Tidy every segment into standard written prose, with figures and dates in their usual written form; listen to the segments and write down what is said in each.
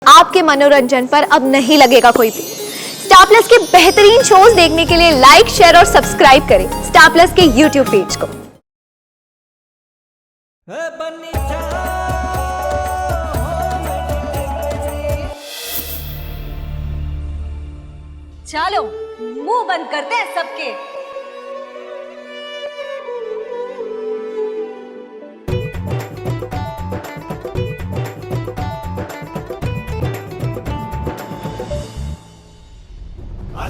आपके मनोरंजन पर अब नहीं लगेगा कोई भी। स्टार प्लस के बेहतरीन शोज देखने के लिए लाइक, शेयर और सब्सक्राइब करें स्टार प्लस के यूट्यूब पेज को। चलो मुंह बंद करते हैं सबके।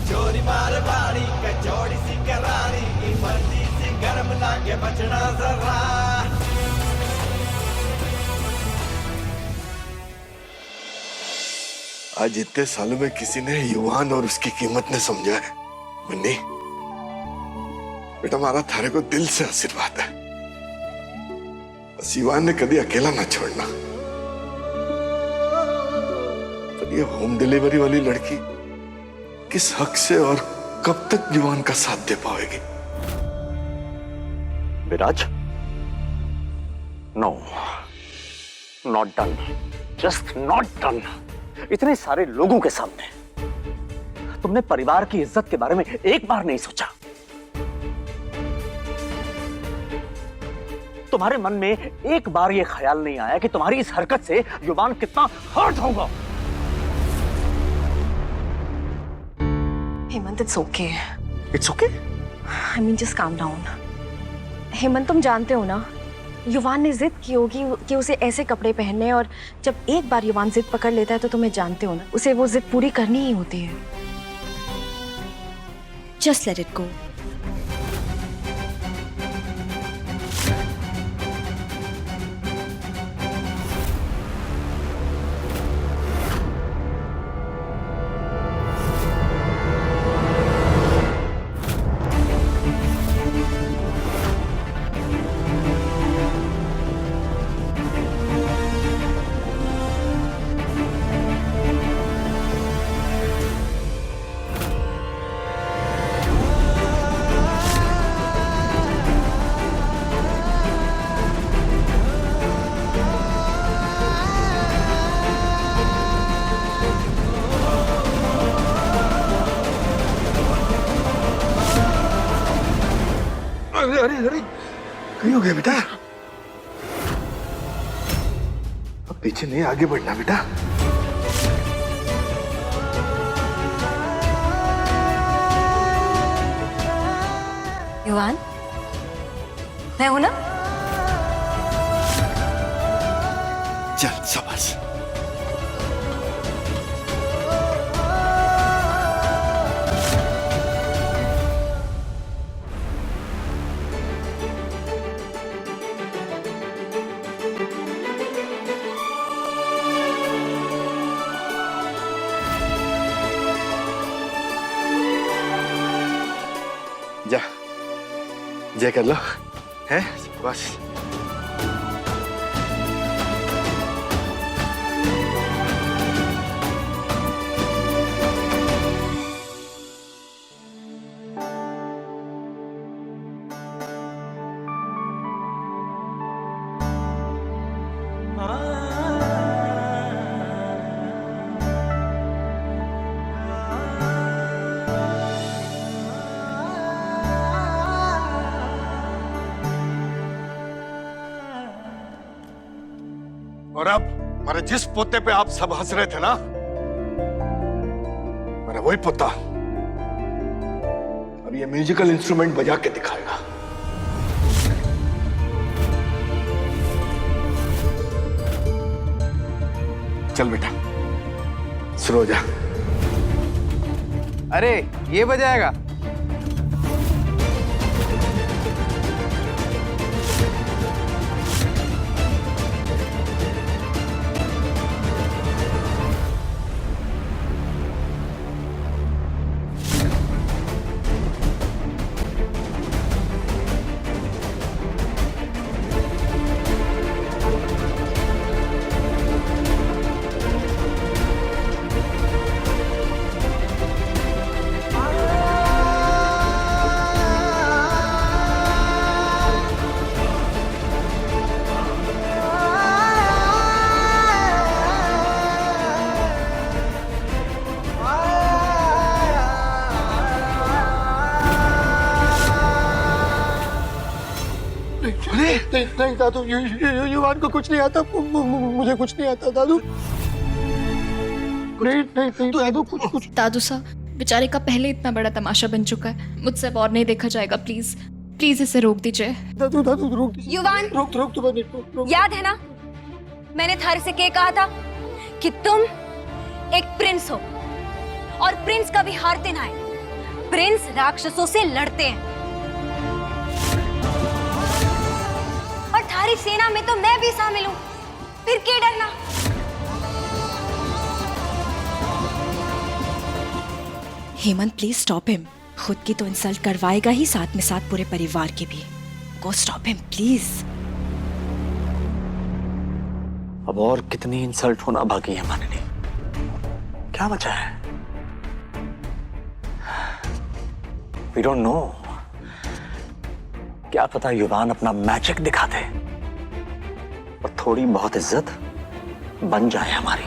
चोरी मार बाड़ी कचौड़ी सी करारी मर्जी से गर्म लागे बचना जरा। आज इतने सालों में किसी ने युवान और उसकी कीमत ने समझा है। मुन्नी बेटा, हमारा थारे को दिल से आशीर्वाद है। बस युवान ने कभी अकेला ना छोड़ना। पर ये होम डिलीवरी वाली लड़की किस हक से और कब तक युवान का साथ दे पाएगी? Viraj, no, not done, just not done. इतने सारे लोगों के सामने तुमने परिवार की इज्जत के बारे में एक बार नहीं सोचा। तुम्हारे मन में एक बार यह ख्याल नहीं आया कि तुम्हारी इस हरकत से युवान कितना हर्ट होगा। Hemant, it's okay. It's okay? I mean just calm down. Hemant, तुम जानते हो ना, युवान ने जिद की होगी कि उसे ऐसे कपड़े पहनने, और जब एक बार युवान जिद पकड़ लेता है तो तुम्हें जानते हो ना, उसे वो जिद पूरी करनी ही होती है। Just let it go. अरे अरे अरे, कहीं हो गया बेटा? अब पीछे नहीं, आगे बढ़ना बेटा। युवान, मैं हूं ना। चल शाबाश। जा, जय कर लो, हैं? बस और अब हमारे जिस पोते पे आप सब हंस रहे थे ना, मेरा वही पोता अब ये म्यूजिकल इंस्ट्रूमेंट बजा के दिखाएगा। चल बेटा, शुरू हो जा। अरे ये बजाएगा? नहीं नहीं दादू, युवान को कुछ नहीं आता, मुझे कुछ नहीं आता दादू। नहीं नहीं नहीं दादू, कुछ दादू साहब, बेचारे का पहले इतना बड़ा तमाशा बन चुका है, मुझसे अब और नहीं देखा जाएगा। प्लीज प्लीज इसे रोक दीजिए। दादू दादू रोक दीजिए। युवान, रोक तो बने, रोक। याद है ना मैंने थारे से क्या कहा था कि तुम एक प्रिंस हो और प्रिंस कभी हारते ना है। प्रिंस राक्षसों से लड़ते हैं और थारी सेना में तो मैं भी शामिल हूं, फिर क्या डरना। Hemant please stop him. खुद की तो इंसल्ट करवाएगा ही, साथ में साथ पूरे परिवार की भी। गो स्टॉप हिम प्लीज। अब और कितनी इंसल्ट होना बाकी है माननी? क्या बचा है? We don't know. क्या पता युवान अपना मैजिक दिखा दे और थोड़ी बहुत इज्जत बन जाए हमारी।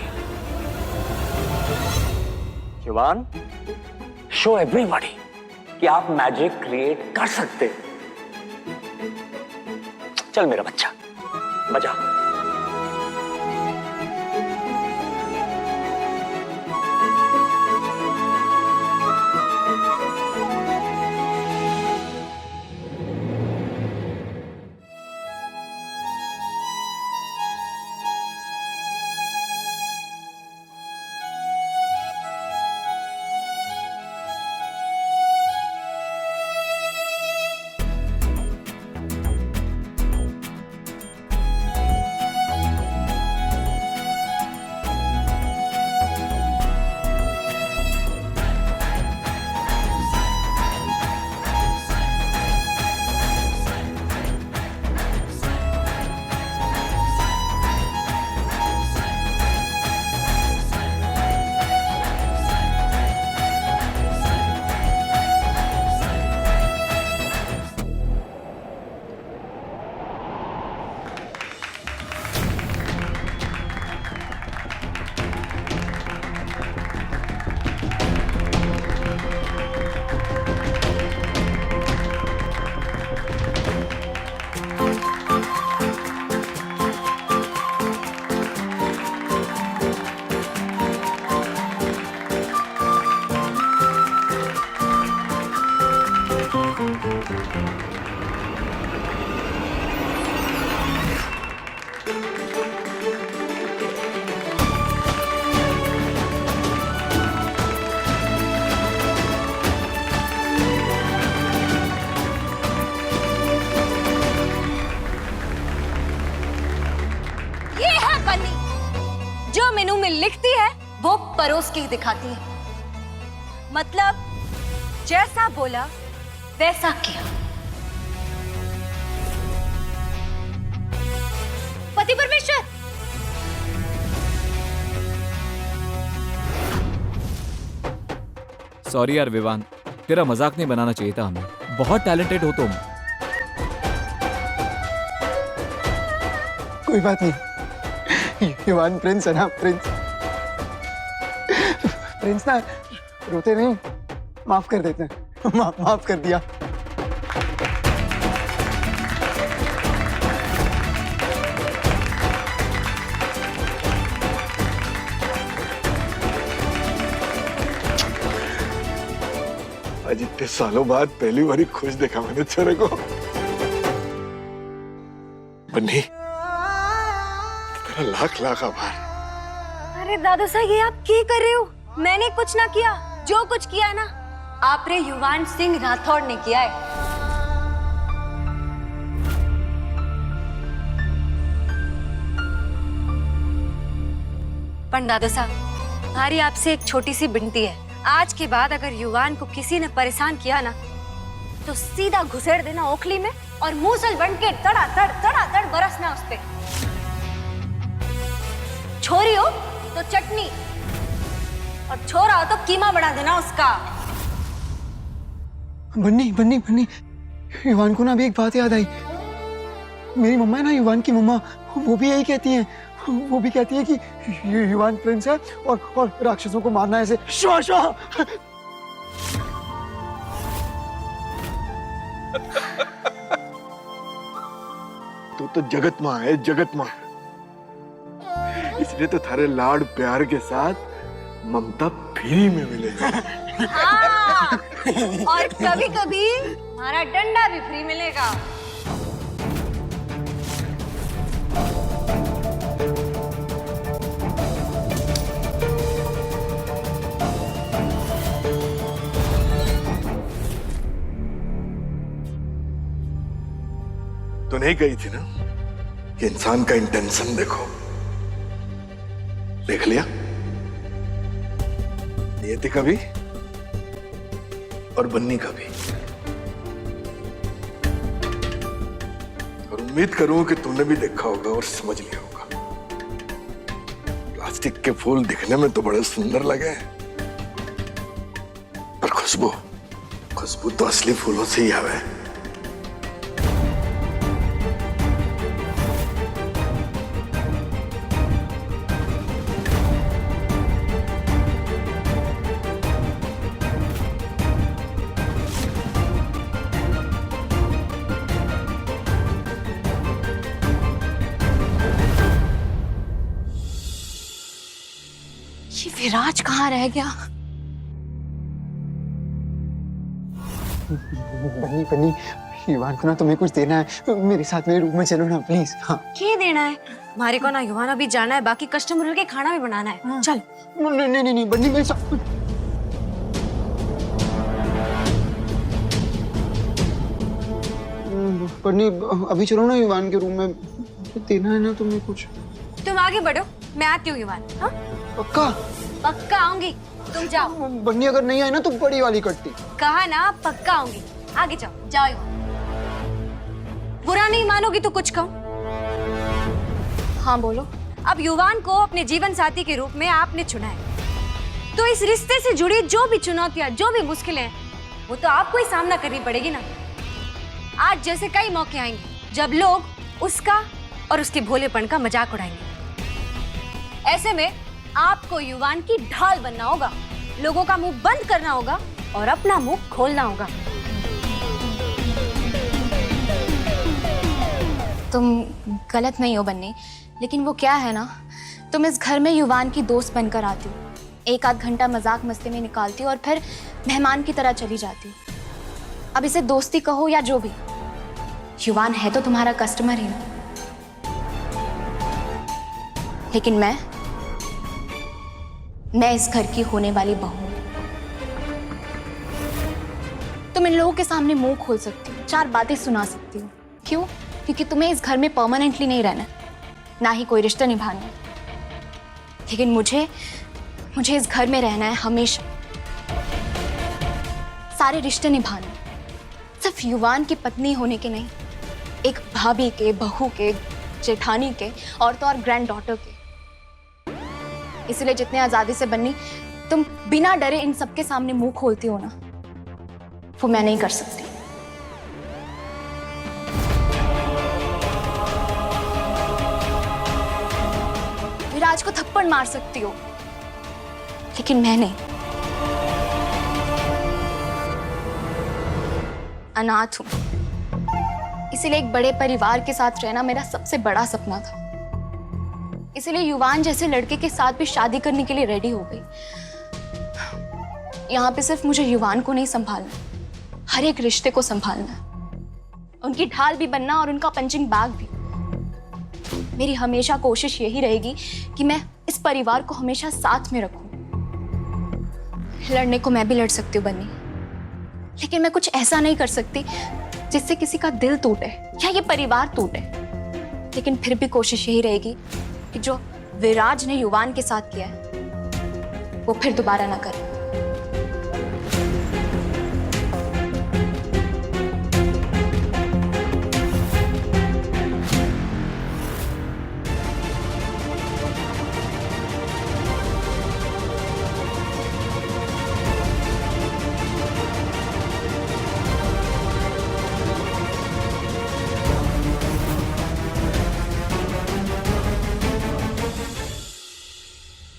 युवान, शो एवरीबॉडी कि आप मैजिक क्रिएट कर सकते। चल मेरा बच्चा, बजा। जो मेनू में लिखती है वो परोस के ही दिखाती है। मतलब जैसा बोला वैसा किया। पति परमेश्वर, सॉरी यार विवान, तेरा मजाक नहीं बनाना चाहिए था हमें। बहुत टैलेंटेड हो तुम। कोई बात नहीं, युवान प्रिंस है ना, प्रिंस ना रोते नहीं, माफ कर देते हैं। माफ कर दिया। आज इतने सालों बाद पहली बार खुश देखा मैंने तेरे को। बन्नी, तेरा लाख लाख आभार। अरे दादा साहब, ये आप क्या कर रहे हो? मैंने कुछ ना किया। जो कुछ किया ना आपने युवान सिंह राठौड़ ने किया है। पर दादा साहब, हमारी आपसे एक छोटी सी विनती है। आज के बाद अगर युवान को किसी ने परेशान किया ना तो सीधा घुसेड़ देना ओखली में और मूसल बन के तड़ा बरसना उस पे। छोरी हो तो चटनी और छोरा हो तो कीमा बढ़ा देना उसका। बन्नी, युवान को ना अभी एक बात याद आई। मेरी मम्मा है ना, युवान की मम्मा, वो भी यही कहती हैं। वो भी कहती है कि युवान प्रिंस है और राक्षसों को मारना ऐसे श्वा। तू तो जगत माँ है, जगत माँ। इसलिए तो थारे लाड प्यार के साथ ममता फ्री में मिलेगी। हाँ, और कभी कभी हमारा डंडा भी फ्री मिलेगा। तो नहीं कही थी ना कि इंसान का इंटेंशन देखो, देख लिया? नियति का भी और बन्नी का भी। और उम्मीद करूं कि तुमने भी देखा होगा और समझ लिया होगा। प्लास्टिक के फूल दिखने में तो बड़े सुंदर लगे हैं, पर खुशबू तो असली फूलों से ही आवे। ये विराज कहाँ रह गया? बन्नी बन्नी, युवान को ना तुम्हें कुछ देना है, मेरे साथ मेरे रूम में चलो ना प्लीज। हाँ क्या देना है? हमारे को ना युवान अभी जाना है, बाकी कस्टमर के खाना भी बनाना है। हाँ। चल। नहीं नहीं नहीं बन्नी, मेरे साथ। बन्नी अभी चलो ना युवान के रूम में, देना है ना तुम्हें कुछ। तुम आगे बढ़ो, मैं आती हूँ युवान। हाँ? पक्का? पक्का आऊंगी, तुम जाओ। बन्नी अगर नहीं आए ना तो बड़ी वाली कट्टी। कहा ना पक्का आऊंगी, आगे जाओ, जाओ युवान। बुरा नहीं मानोगी तो कुछ कहूँ? हाँ बोलो। अब युवान को अपने जीवन साथी के रूप में आपने चुना है, तो इस रिश्ते से जुड़ी जो भी चुनौतियां, जो भी मुश्किलें हैं, वो तो आपको ही सामना करनी पड़ेगी ना। आज जैसे कई मौके आएंगे जब लोग उसका और उसके भोलेपन का मजाक उड़ाएंगे। ऐसे में आपको युवान की ढाल बनना होगा, लोगों का मुंह बंद करना होगा और अपना मुंह खोलना होगा। तुम गलत नहीं हो बन्नी, लेकिन वो क्या है ना, तुम इस घर में युवान की दोस्त बनकर आती हो, एक आध घंटा मजाक मस्ती में निकालती हो और फिर मेहमान की तरह चली जाती हो। अब इसे दोस्ती कहो या जो भी, युवान है तो तुम्हारा कस्टमर ही ना। लेकिन मैं इस घर की होने वाली बहू हूं। तुम इन लोगों के सामने मुंह खोल सकती हो, चार बातें सुना सकती हो। क्यों? क्योंकि तुम्हें इस घर में परमानेंटली नहीं रहना, ना ही कोई रिश्ता निभाना है। लेकिन मुझे इस घर में रहना है हमेशा, सारे रिश्ते निभाने, सिर्फ युवान की पत्नी होने के नहीं, एक भाभी के, बहू के, जेठानी के और तो और ग्रैंड डॉटर के। इसलिए जितने आजादी से बन्नी तुम बिना डरे इन सबके सामने मुंह खोलती हो ना, वो मैं नहीं कर सकती। विराज को थप्पड़ मार सकती हो, लेकिन मैं नहीं। अनाथ हूं, इसीलिए एक बड़े परिवार के साथ रहना मेरा सबसे बड़ा सपना था। इसीलिए युवान जैसे लड़के के साथ भी शादी करने के लिए रेडी हो गई। यहाँ पे सिर्फ मुझे युवान को नहीं संभालना, हर एक रिश्ते को संभालना, उनकी ढाल भी बनना और उनका पंचिंग बैग भी। मेरी हमेशा कोशिश यही रहेगी कि मैं इस परिवार को हमेशा साथ में रखूं। लड़ने को मैं भी लड़ सकती हूँ बन्नी, लेकिन मैं कुछ ऐसा नहीं कर सकती जिससे किसी का दिल टूटे या ये परिवार टूटे। लेकिन फिर भी कोशिश यही रहेगी कि जो विराज ने युवान के साथ किया है वो फिर दोबारा ना करे।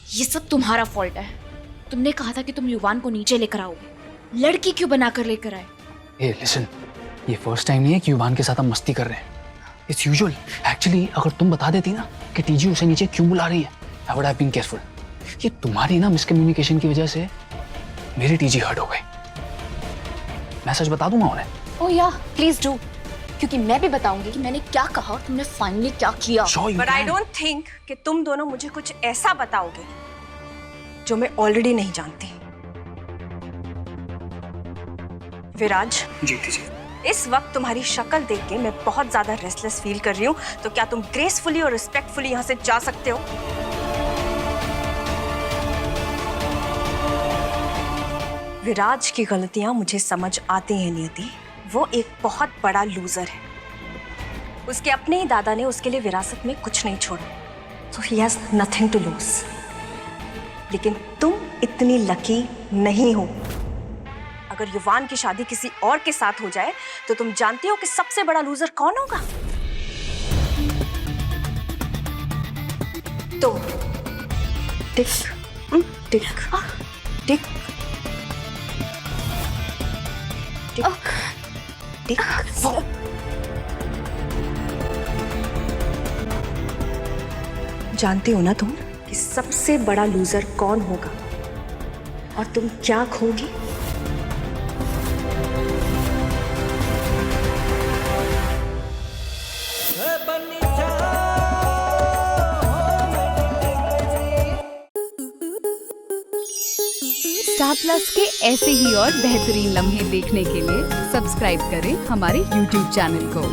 ये सब तुम्हारा फॉल्ट है। तुमने कहा था कि तुम युवान को नीचे लेकर आओगे, लड़की क्यों बनाकर लेकर आए? ए लिसन, ये फर्स्ट टाइम नहीं है कि युवान के साथ हम मस्ती कर रहे हैं। It's usual. एक्चुअली अगर तुम बता देती ना कि टीजी उसे नीचे क्यों बुला रही है, I would have been careful. ये तुम्हारी ना मिसकम्युनिकेशन की वजह से मेरी टीजी हर्ट हो गई। मैं सच बता दूंगा उन्हें। ओह या प्लीज डू, क्योंकि मैं भी बताऊंगी कि मैंने क्या कहा और तुमने फाइनली क्या किया। बट आई डोंट थिंक कि तुम दोनों मुझे कुछ ऐसा बताओगे जो मैं ऑलरेडी नहीं जानती। विराज, इस वक्त तुम्हारी शक्ल देख के मैं बहुत ज्यादा रेस्टलेस फील कर रही हूँ, तो क्या तुम ग्रेसफुली और रिस्पेक्टफुली यहाँ से जा सकते हो? विराज की गलतियां मुझे समझ आती हैं नियति। वो एक बहुत बड़ा लूजर है। उसके अपने ही दादा ने उसके लिए विरासत में कुछ नहीं छोड़ा, so he has nothing to lose। लेकिन तुम इतनी लकी नहीं हो। अगर युवान की शादी किसी और के साथ हो जाए तो तुम जानती हो कि सबसे बड़ा लूजर कौन होगा? तुम। टिक टिक टिक टिक टिक। जानती हो ना तुम कि सबसे बड़ा लूजर कौन होगा और तुम क्या खोगी? स्टार प्लस के ऐसे ही और बेहतरीन लम्हे देखने के लिए सब्सक्राइब करें हमारे YouTube चैनल को।